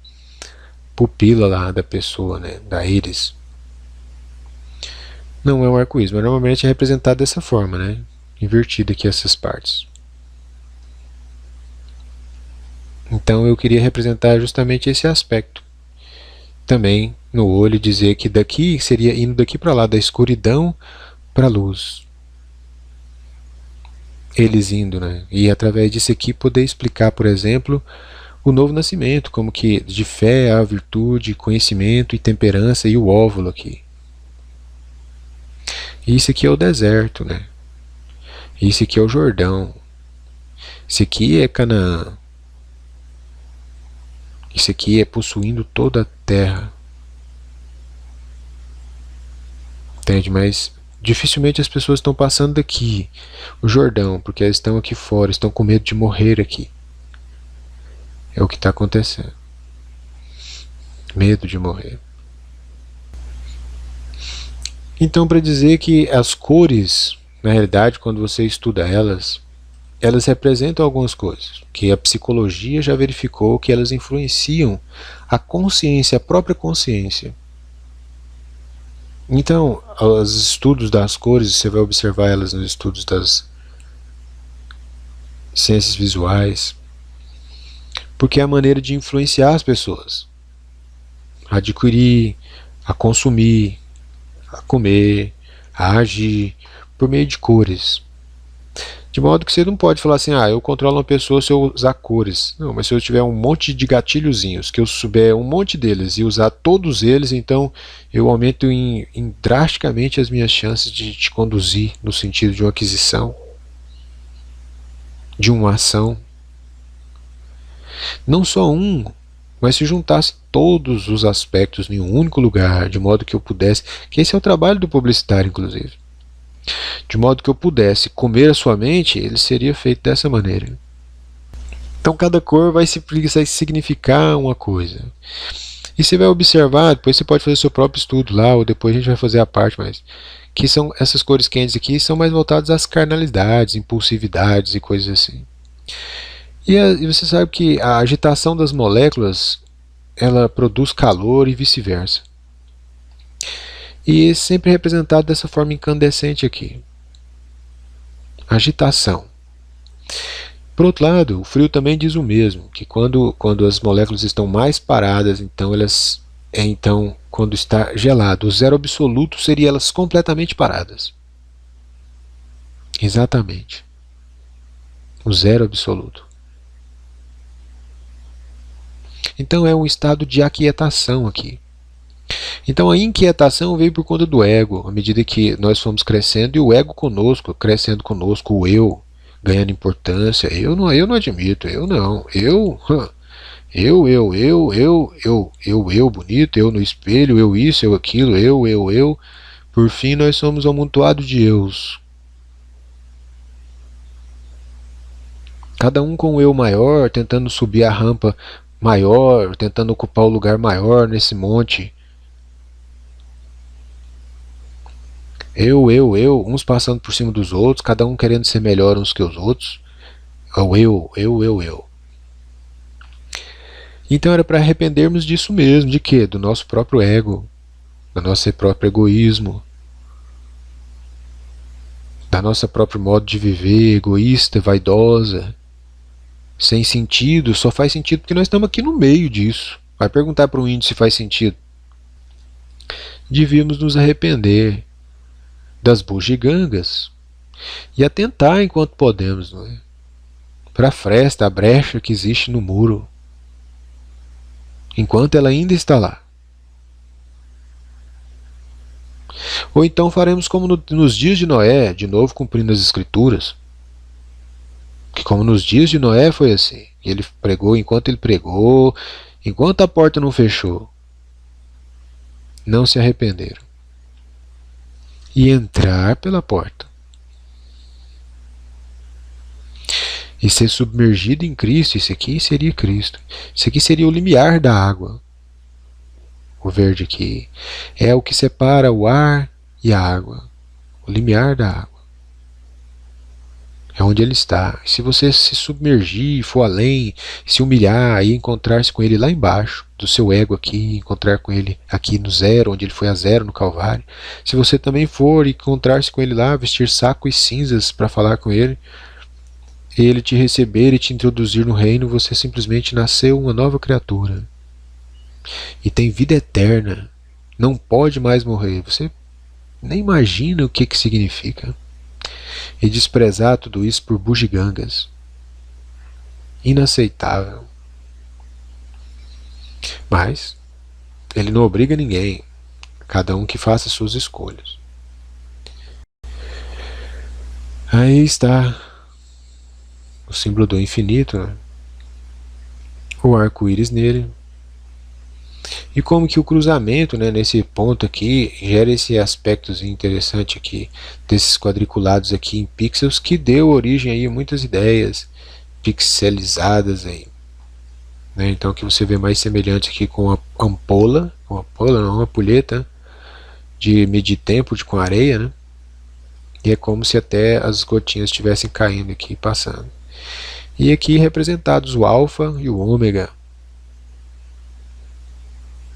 pupila lá da pessoa, né? Da íris. Não é um arco-íris, mas normalmente é representado dessa forma, né? Invertido aqui essas partes. Então eu queria representar justamente esse aspecto. Também no olho, dizer que daqui seria indo daqui para lá, da escuridão para a luz. Eles indo, né? E através disso aqui poder explicar, por exemplo, o novo nascimento, como que de fé a virtude, conhecimento e temperança, e o óvulo aqui. E isso aqui é o deserto, né? Isso aqui é o Jordão. Isso aqui é Canaã. Isso aqui é possuindo toda a terra. Entende? Mas dificilmente as pessoas estão passando daqui, o Jordão, porque elas estão aqui fora, estão com medo de morrer aqui. É o que está acontecendo. Medo de morrer. Então, para dizer que as cores, na realidade, quando você estuda elas representam algumas coisas, que a psicologia já verificou que elas influenciam a consciência, a própria consciência. Então, os estudos das cores, você vai observar elas nos estudos das ciências visuais, porque é a maneira de influenciar as pessoas a adquirir, a consumir, a comer, a agir, por meio de cores. De modo que você não pode falar assim, eu controlo uma pessoa se eu usar cores. Não, mas se eu tiver um monte de gatilhozinhos, que eu souber um monte deles e usar todos eles, então eu aumento drasticamente as minhas chances de te conduzir no sentido de uma aquisição, de uma ação. Não só um, mas se juntasse todos os aspectos em um único lugar, de modo que eu pudesse, que esse é o trabalho do publicitário, inclusive, de modo que eu pudesse comer a sua mente, ele seria feito dessa maneira. Então cada cor vai significar uma coisa. E você vai observar, depois você pode fazer seu próprio estudo lá, ou depois a gente vai fazer a parte, mas que são essas cores quentes aqui são mais voltadas às carnalidades, impulsividades e coisas assim. E você sabe que a agitação das moléculas, ela produz calor e vice-versa. E é sempre representado dessa forma incandescente aqui. Agitação. Por outro lado, o frio também diz o mesmo, que quando as moléculas estão mais paradas, então quando está gelado, o zero absoluto seria elas completamente paradas. Exatamente. O zero absoluto. Então é um estado de aquietação aqui. Então a inquietação veio por conta do ego, à medida que nós fomos crescendo e o ego conosco, crescendo conosco, o eu, ganhando importância. Eu não admito, eu não, eu bonito, eu no espelho, eu isso, eu aquilo, eu. Por fim nós somos um amontoado de eus. Cada um com o eu maior, tentando subir a rampa maior, tentando ocupar o lugar maior nesse monte. Eu, uns passando por cima dos outros, cada um querendo ser melhor uns que os outros. O eu. Então era para arrependermos disso mesmo, de quê? Do nosso próprio ego, do nosso próprio egoísmo, da nossa próprio modo de viver, egoísta, vaidosa, sem sentido. Só faz sentido porque nós estamos aqui no meio disso. Vai perguntar para um índio se faz sentido. Devíamos nos arrepender das bugigangas e atentar enquanto podemos, não é? Para a fresta, a brecha que existe no muro, enquanto ela ainda está lá. Ou então faremos como nos dias de Noé, de novo cumprindo as escrituras, que como nos dias de Noé foi assim, ele pregou enquanto ele pregou, enquanto a porta não fechou, não se arrependeram e entrar pela porta e ser submergido em Cristo, isso aqui seria Cristo. Isso aqui seria o limiar da água. O verde aqui é o que separa o ar e a água. O limiar da água. É onde ele está. Se você se submergir, for além, se humilhar e encontrar-se com ele lá embaixo, do seu ego aqui, encontrar com ele aqui no zero, onde ele foi a zero no Calvário. Se você também for e encontrar-se com ele lá, vestir saco e cinzas para falar com ele, ele te receber e te introduzir no reino, você simplesmente nasceu uma nova criatura. E tem vida eterna. Não pode mais morrer. Você nem imagina o que significa. E desprezar tudo isso por bugigangas. Inaceitável. Mas ele não obriga ninguém. Cada um que faça suas escolhas. Aí está o símbolo do infinito, né? O arco-íris nele. E como que o cruzamento, né, nesse ponto aqui gera esse aspecto interessante aqui desses quadriculados aqui em pixels, que deu origem aí a muitas ideias pixelizadas aí, né? Então que você vê mais semelhante aqui com a ampola não, uma ampulheta de medir tempo com areia, né? E é como se até as gotinhas estivessem caindo aqui, passando. E aqui representados o alfa e o ômega,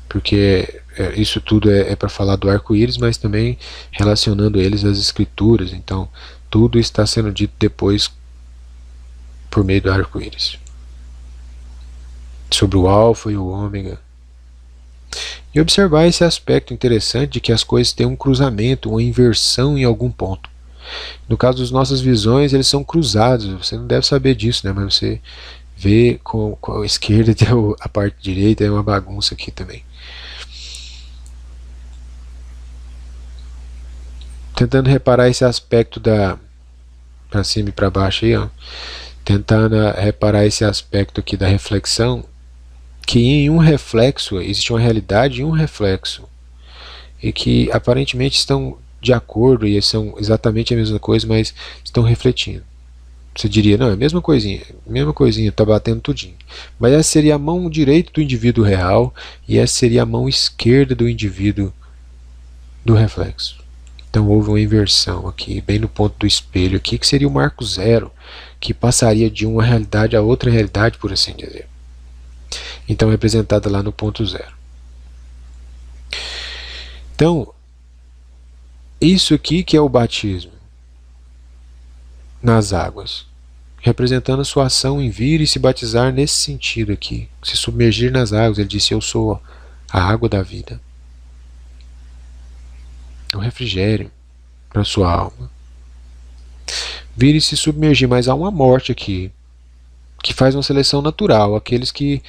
porque isso tudo é para falar do arco-íris, mas também relacionando eles às escrituras. Então tudo está sendo dito depois por meio do arco-íris, sobre o alfa e o ômega. E observar esse aspecto interessante de que as coisas têm um cruzamento, uma inversão em algum ponto. No caso das nossas visões, eles são cruzados. Você não deve saber disso, né? Mas você vê com a esquerda e a parte direita, é uma bagunça aqui também. Tentando reparar esse aspecto da para cima e para baixo aí, ó. Tentando reparar esse aspecto aqui da reflexão, que em um reflexo existe uma realidade e um reflexo, e que aparentemente estão de acordo e são exatamente a mesma coisa, mas estão refletindo. Você diria, não, é a mesma coisinha, está batendo tudinho. Mas essa seria a mão direita do indivíduo real e essa seria a mão esquerda do indivíduo do reflexo. Então houve uma inversão aqui, bem no ponto do espelho aqui, que seria o marco zero, que passaria de uma realidade a outra realidade, por assim dizer. Então é representada lá no ponto zero. Então, isso aqui que é o batismo nas águas, representando a sua ação em vir e se batizar nesse sentido aqui, se submergir nas águas. Ele disse, eu sou a água da vida, o refrigério para a sua alma. Vir e se submergir, mas há uma morte aqui, que faz uma seleção natural, aqueles que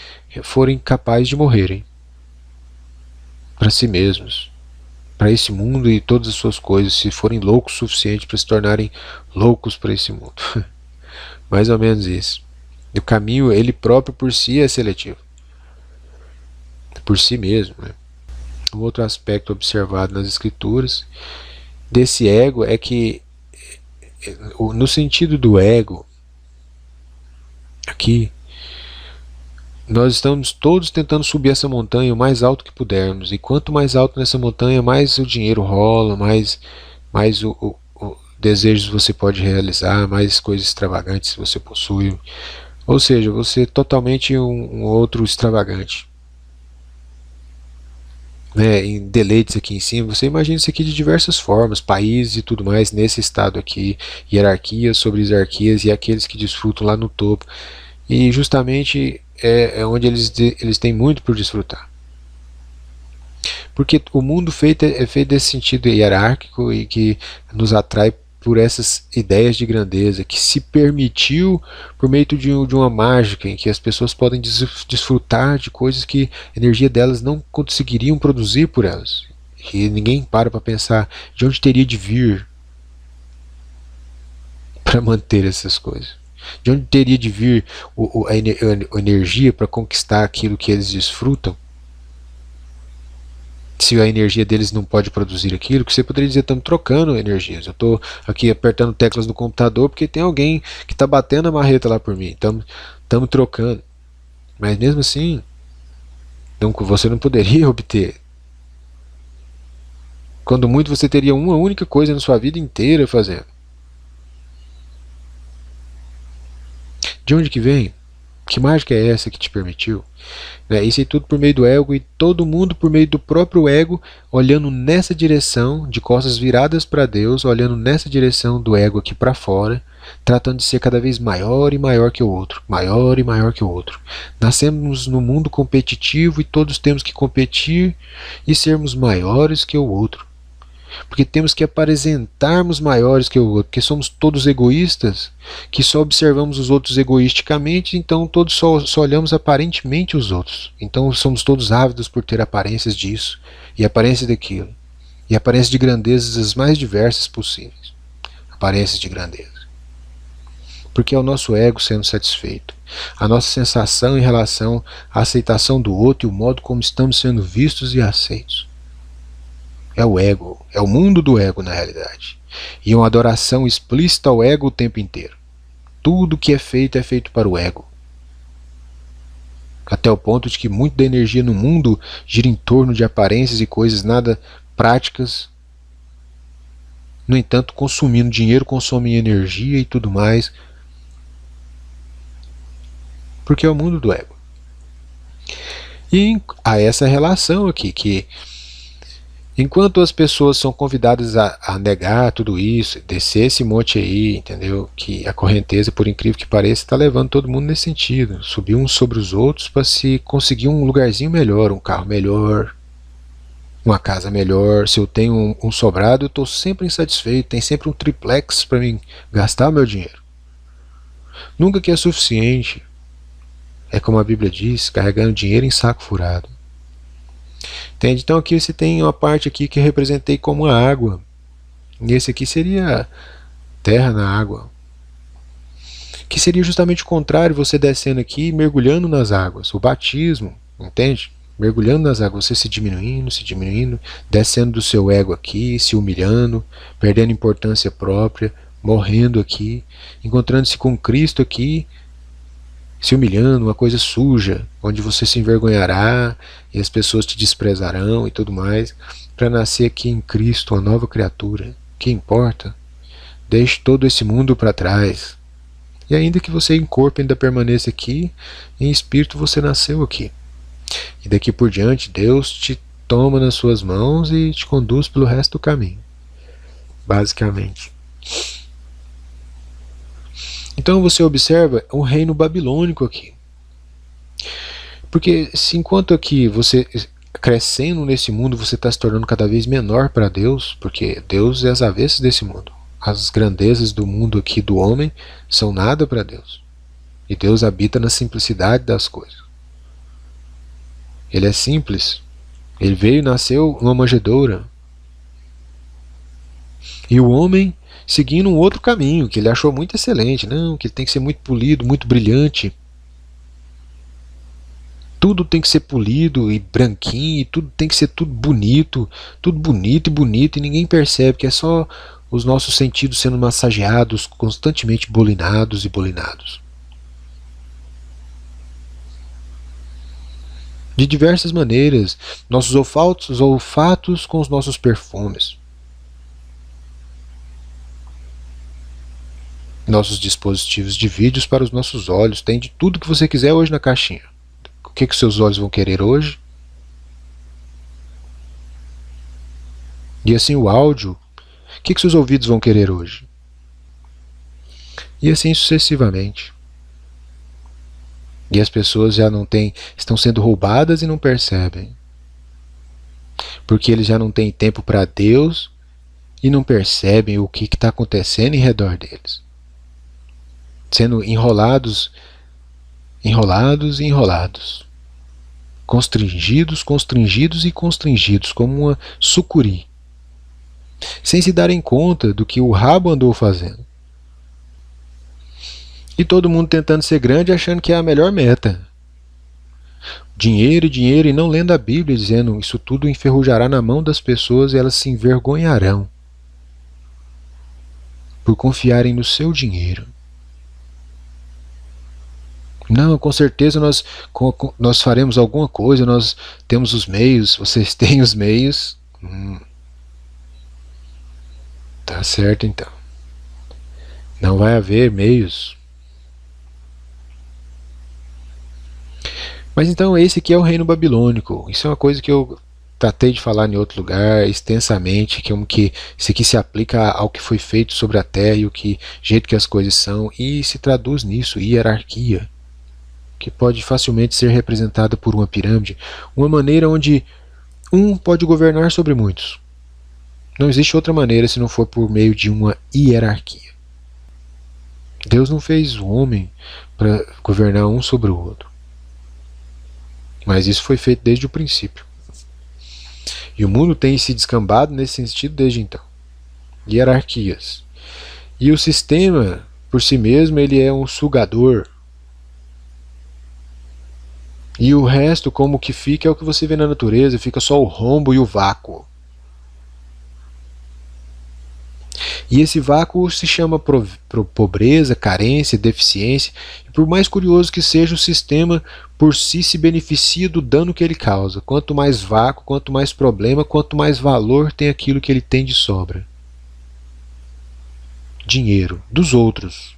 forem capazes de morrerem para si mesmos, para esse mundo e todas as suas coisas, se forem loucos o suficiente para se tornarem loucos para esse mundo. Mais ou menos isso. O caminho, ele próprio por si é seletivo, por si mesmo, né? Um outro aspecto observado nas escrituras desse ego é que, no sentido do ego, aqui, nós estamos todos tentando subir essa montanha o mais alto que pudermos, e quanto mais alto nessa montanha, mais o dinheiro rola, mais o desejos você pode realizar, mais coisas extravagantes você possui. Ou seja, você é totalmente um outro extravagante, né, em deleites aqui em cima. Você imagina isso aqui de diversas formas, países e tudo mais nesse estado aqui, hierarquias sobre hierarquias e aqueles que desfrutam lá no topo. E justamente é onde eles têm muito por desfrutar. Porque o mundo é feito desse sentido hierárquico e que nos atrai por essas ideias de grandeza, que se permitiu por meio de uma mágica em que as pessoas podem desfrutar de coisas que a energia delas não conseguiriam produzir por elas. E ninguém para pensar de onde teria de vir para manter essas coisas. De onde teria de vir a energia para conquistar aquilo que eles desfrutam? Se a energia deles não pode produzir aquilo, que você poderia dizer, estamos trocando energias. Eu estou aqui apertando teclas no computador porque tem alguém que está batendo a marreta lá por mim. Estamos trocando. Mas mesmo assim, você não poderia obter. Quando muito, você teria uma única coisa na sua vida inteira fazendo. De onde que vem? Que mágica é essa que te permitiu? Isso é tudo por meio do ego, e todo mundo por meio do próprio ego, olhando nessa direção, de costas viradas para Deus, olhando nessa direção do ego aqui para fora, tratando de ser cada vez maior e maior que o outro, maior e maior que o outro. Nascemos no mundo competitivo e todos temos que competir e sermos maiores que o outro. Porque temos que apresentarmos maiores que o outro, porque somos todos egoístas, que só observamos os outros egoisticamente, então todos só olhamos aparentemente os outros. Então somos todos ávidos por ter aparências disso, e aparência daquilo, e aparências de grandezas as mais diversas possíveis. Aparências de grandeza. Porque é o nosso ego sendo satisfeito, a nossa sensação em relação à aceitação do outro e o modo como estamos sendo vistos e aceitos. É o ego, é o mundo do ego na realidade. E uma adoração explícita ao ego o tempo inteiro. Tudo que é feito para o ego. Até o ponto de que muito da energia no mundo gira em torno de aparências e coisas nada práticas. No entanto, consumindo dinheiro, consomem energia e tudo mais. Porque é o mundo do ego. E há essa relação aqui, que enquanto as pessoas são convidadas a negar tudo isso, descer esse monte aí, entendeu? Que a correnteza, por incrível que pareça, está levando todo mundo nesse sentido. Subir uns sobre os outros para se conseguir um lugarzinho melhor, um carro melhor, uma casa melhor. Se eu tenho um sobrado, eu estou sempre insatisfeito. Tem sempre um triplex para mim gastar meu dinheiro. Nunca que é suficiente. É como a Bíblia diz, carregando dinheiro em saco furado. Entende? Então aqui você tem uma parte aqui que eu representei como a água. E esse aqui seria terra na água. Que seria justamente o contrário, você descendo aqui e mergulhando nas águas. O batismo, entende? Mergulhando nas águas, você se diminuindo, descendo do seu ego aqui, se humilhando, perdendo importância própria, morrendo aqui, encontrando-se com Cristo aqui, se humilhando, uma coisa suja, onde você se envergonhará e as pessoas te desprezarão e tudo mais, para nascer aqui em Cristo, uma nova criatura. Que importa? Deixe todo esse mundo para trás. E ainda que você em corpo ainda permaneça aqui, em espírito você nasceu aqui. E daqui por diante Deus te toma nas suas mãos e te conduz pelo resto do caminho. Basicamente. Então você observa um reino babilônico aqui. Porque se enquanto aqui você crescendo nesse mundo, você está se tornando cada vez menor para Deus, porque Deus é as avessas desse mundo. As grandezas do mundo aqui do homem são nada para Deus. E Deus habita na simplicidade das coisas. Ele é simples. Ele veio e nasceu numa manjedoura. E o homem seguindo um outro caminho, que ele achou muito excelente. Não, que ele tem que ser muito polido, muito brilhante. Tudo tem que ser polido e branquinho, e tudo tem que ser tudo bonito e bonito, e ninguém percebe que é só os nossos sentidos sendo massageados, constantemente bolinados e bolinados. De diversas maneiras, nossos olfatos com os nossos perfumes. Nossos dispositivos de vídeos para os nossos olhos. Tem de tudo que você quiser hoje na caixinha. O que os seus olhos vão querer hoje? E assim o áudio. O que seus ouvidos vão querer hoje? E assim sucessivamente. E as pessoas já não têm, estão sendo roubadas e não percebem. Porque eles já não têm tempo para Deus e não percebem o que está acontecendo em redor deles. Sendo enrolados e enrolados. Constringidos e constringidos, como uma sucuri. Sem se darem conta do que o rabo andou fazendo. E todo mundo tentando ser grande, achando que é a melhor meta. Dinheiro, dinheiro, e não lendo a Bíblia, dizendo isso tudo enferrujará na mão das pessoas e elas se envergonharão por confiarem no seu dinheiro. Não, com certeza nós faremos alguma coisa, nós temos os meios, vocês têm os meios. Tá certo então. Não vai haver meios. Mas então esse aqui é o reino babilônico. Isso é uma coisa que eu tratei de falar em outro lugar extensamente, que isso aqui se aplica ao que foi feito sobre a terra e o jeito que as coisas são, e se traduz nisso, hierarquia, que pode facilmente ser representada por uma pirâmide, uma maneira onde um pode governar sobre muitos. Não existe outra maneira se não for por meio de uma hierarquia. Deus não fez o homem para governar um sobre o outro. Mas isso foi feito desde o princípio. E o mundo tem se descambado nesse sentido desde então. Hierarquias. E o sistema, por si mesmo, ele é um sugador. E o resto, como que fica, é o que você vê na natureza, fica só o rombo e o vácuo. E esse vácuo se chama pobreza, carência, deficiência. E por mais curioso que seja, o sistema por si se beneficia do dano que ele causa. Quanto mais vácuo, quanto mais problema, quanto mais valor tem aquilo que ele tem de sobra. Dinheiro dos outros.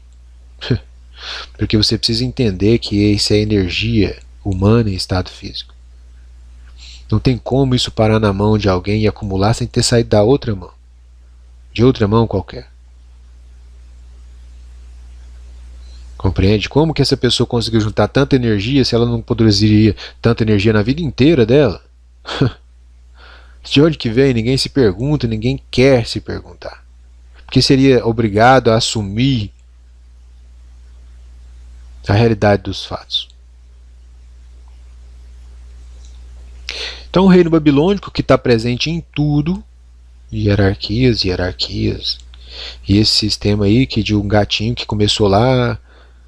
Porque você precisa entender que isso é energia humana em estado físico. Não tem como isso parar na mão de alguém e acumular sem ter saído da outra mão. De outra mão qualquer. Compreende? Como que essa pessoa conseguiu juntar tanta energia se ela não produziria tanta energia na vida inteira dela? De onde que vem? Ninguém se pergunta, ninguém quer se perguntar. Porque seria obrigado a assumir a realidade dos fatos. Então o reino babilônico, que está presente em tudo, hierarquias, hierarquias, e esse sistema aí que de um gatinho que começou lá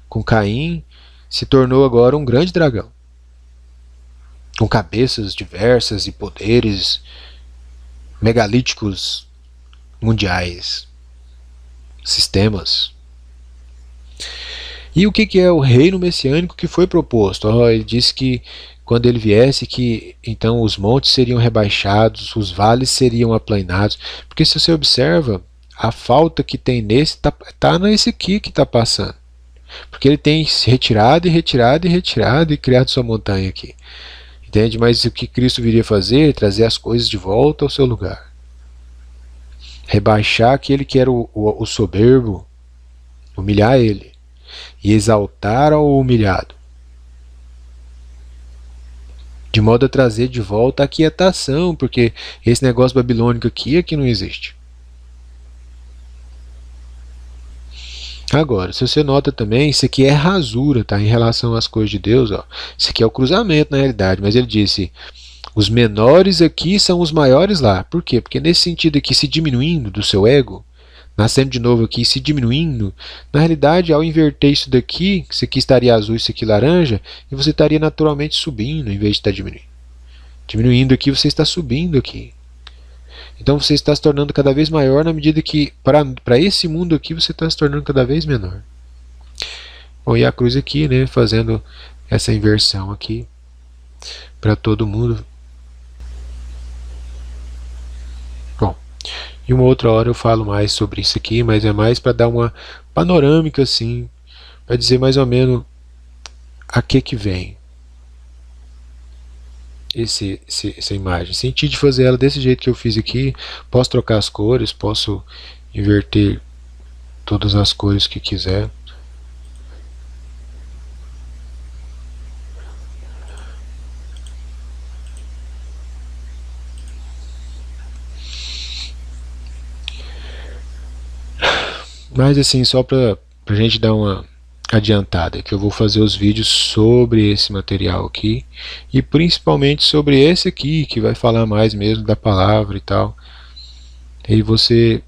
com Caim, se tornou agora um grande dragão, com cabeças diversas e poderes megalíticos mundiais, sistemas. E o que é o reino messiânico que foi proposto? Ele disse que quando ele viesse, que então os montes seriam rebaixados, os vales seriam aplainados, porque se você observa, a falta que tem nesse tá nesse aqui que está passando, porque ele tem retirado e retirado e retirado e criado sua montanha aqui, entende? Mas o que Cristo viria fazer? Trazer as coisas de volta ao seu lugar, rebaixar aquele que era o soberbo, humilhar ele e exaltar ao humilhado, de modo a trazer de volta a quietação, porque esse negócio babilônico aqui não existe. Agora, se você nota também, isso aqui é rasura, tá? Em relação às coisas de Deus, ó. Isso aqui é o cruzamento na realidade, mas ele disse, os menores aqui são os maiores lá. Por quê? Porque nesse sentido aqui, se diminuindo do seu ego, nascendo de novo aqui, se diminuindo, na realidade, ao inverter isso daqui, isso aqui estaria azul, isso aqui laranja, e você estaria naturalmente subindo, em vez de estar diminuindo. Diminuindo aqui, você está subindo aqui. Então você está se tornando cada vez maior na medida que, para esse mundo aqui, você está se tornando cada vez menor. Bom, e a cruz aqui, né, fazendo essa inversão aqui, para todo mundo. Bom, e uma outra hora eu falo mais sobre isso aqui, mas é mais para dar uma panorâmica assim, para dizer mais ou menos a que vem essa imagem. Senti de fazer ela desse jeito que eu fiz aqui. Posso trocar as cores, posso inverter todas as cores que quiser. Mas assim, só para a gente dar uma adiantada, que eu vou fazer os vídeos sobre esse material aqui, e principalmente sobre esse aqui, que vai falar mais mesmo da palavra e tal. E você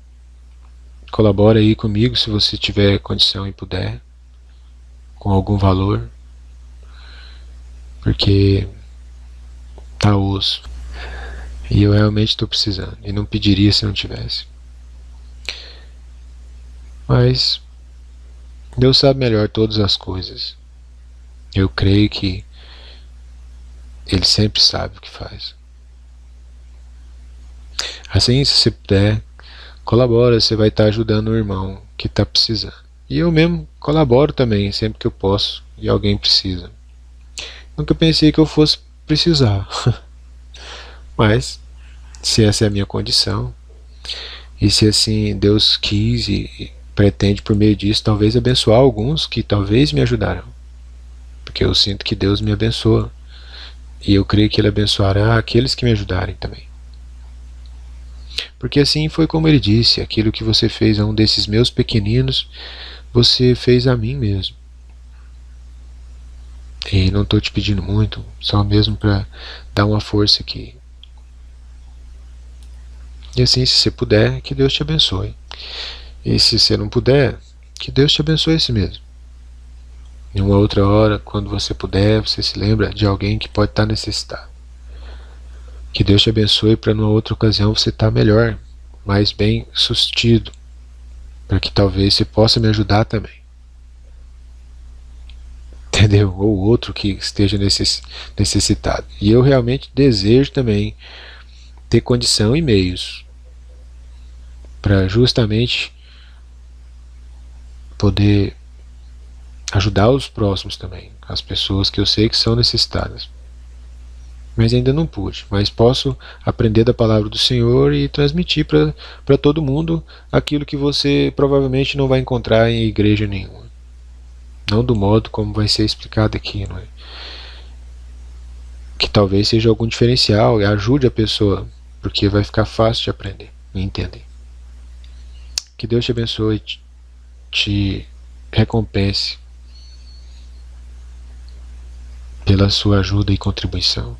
colabora aí comigo, se você tiver condição e puder. com algum valor, porque tá osso. E eu realmente estou precisando, e não pediria se não tivesse. Mas Deus sabe melhor todas as coisas. Eu creio que Ele sempre sabe o que faz. Assim, se você puder, colabora, você vai estar ajudando o irmão que está precisando. E eu mesmo colaboro também, sempre que eu posso, e alguém precisa. Nunca pensei que eu fosse precisar. Mas, se essa é a minha condição, e se assim Deus quis e pretende por meio disso talvez abençoar alguns que talvez me ajudarão, porque eu sinto que Deus me abençoa e eu creio que Ele abençoará aqueles que me ajudarem também, porque assim foi como Ele disse: aquilo que você fez a um desses meus pequeninos, você fez a mim mesmo. E não estou te pedindo muito, só mesmo para dar uma força aqui. E assim, se você puder, que Deus te abençoe. E se você não puder, que Deus te abençoe esse mesmo. Em uma outra hora, quando você puder, você se lembra de alguém que pode estar necessitado. Que Deus te abençoe para numa outra ocasião você estar melhor, mais bem sustido, para que talvez você possa me ajudar também. Entendeu? Ou outro que esteja necessitado. E eu realmente desejo também ter condição e meios para justamente poder ajudar os próximos também, as pessoas que eu sei que são necessitadas. Mas ainda não pude, mas posso aprender da palavra do Senhor e transmitir para todo mundo aquilo que você provavelmente não vai encontrar em igreja nenhuma. Não do modo como vai ser explicado aqui, não é? Que talvez seja algum diferencial e ajude a pessoa, porque vai ficar fácil de aprender e entender. Que Deus te abençoe, te recompense pela sua ajuda e contribuição.